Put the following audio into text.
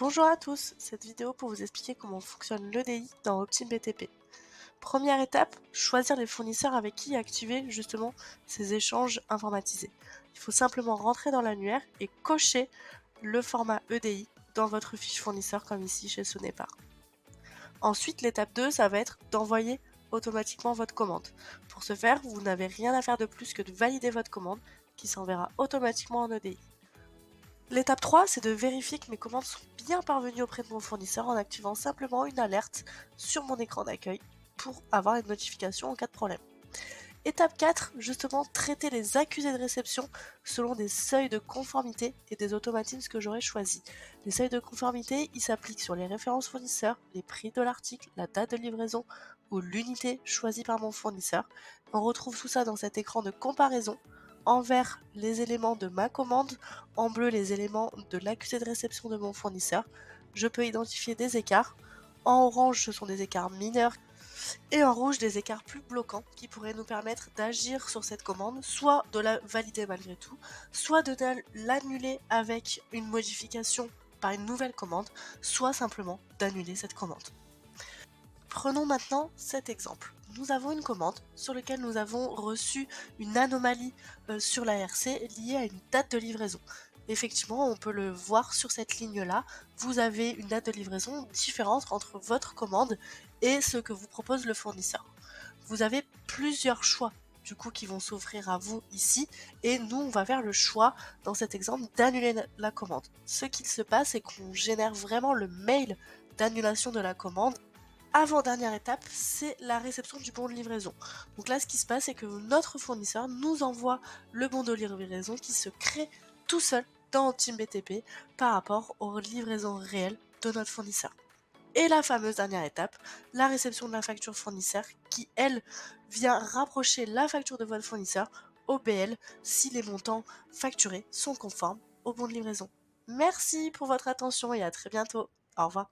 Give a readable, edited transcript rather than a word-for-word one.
Bonjour à tous, cette vidéo pour vous expliquer comment fonctionne l'EDI dans OptimeBTP. Première étape, choisir les fournisseurs avec qui activer justement ces échanges informatisés. Il faut simplement rentrer dans l'annuaire et cocher le format EDI dans votre fiche fournisseur comme ici chez Sonepar. Ensuite, l'étape 2, ça va être d'envoyer automatiquement votre commande. Pour ce faire, vous n'avez rien à faire de plus que de valider votre commande qui s'enverra automatiquement en EDI. L'étape 3, c'est de vérifier que mes commandes sont bien parvenues auprès de mon fournisseur en activant simplement une alerte sur mon écran d'accueil pour avoir une notification en cas de problème. Étape 4, justement, traiter les accusés de réception selon des seuils de conformité et des automatismes que j'aurais choisis. Les seuils de conformité, ils s'appliquent sur les références fournisseurs, les prix de l'article, la date de livraison ou l'unité choisie par mon fournisseur. On retrouve tout ça dans cet écran de comparaison. En vert, les éléments de ma commande, en bleu, les éléments de l'accusé de réception de mon fournisseur. Je peux identifier des écarts. En orange, ce sont des écarts mineurs et en rouge des écarts plus bloquants qui pourraient nous permettre d'agir sur cette commande, soit de la valider malgré tout, soit de l'annuler avec une modification par une nouvelle commande, soit simplement d'annuler cette commande. Prenons maintenant cet exemple. Nous avons une commande sur laquelle nous avons reçu une anomalie sur la RC liée à une date de livraison. Effectivement, on peut le voir sur cette ligne-là, vous avez une date de livraison différente entre votre commande et ce que vous propose le fournisseur. Vous avez plusieurs choix du coup qui vont s'offrir à vous ici et nous on va faire le choix dans cet exemple d'annuler la commande. Ce qu'il se passe c'est qu'on génère vraiment le mail d'annulation de la commande. Avant-dernière étape, c'est la réception du bon de livraison. Donc là, ce qui se passe, c'est que notre fournisseur nous envoie le bon de livraison qui se crée tout seul dans OptimeBTP par rapport aux livraisons réelles de notre fournisseur. Et la fameuse dernière étape, la réception de la facture fournisseur qui, elle, vient rapprocher la facture de votre fournisseur au BL si les montants facturés sont conformes au bon de livraison. Merci pour votre attention et à très bientôt. Au revoir.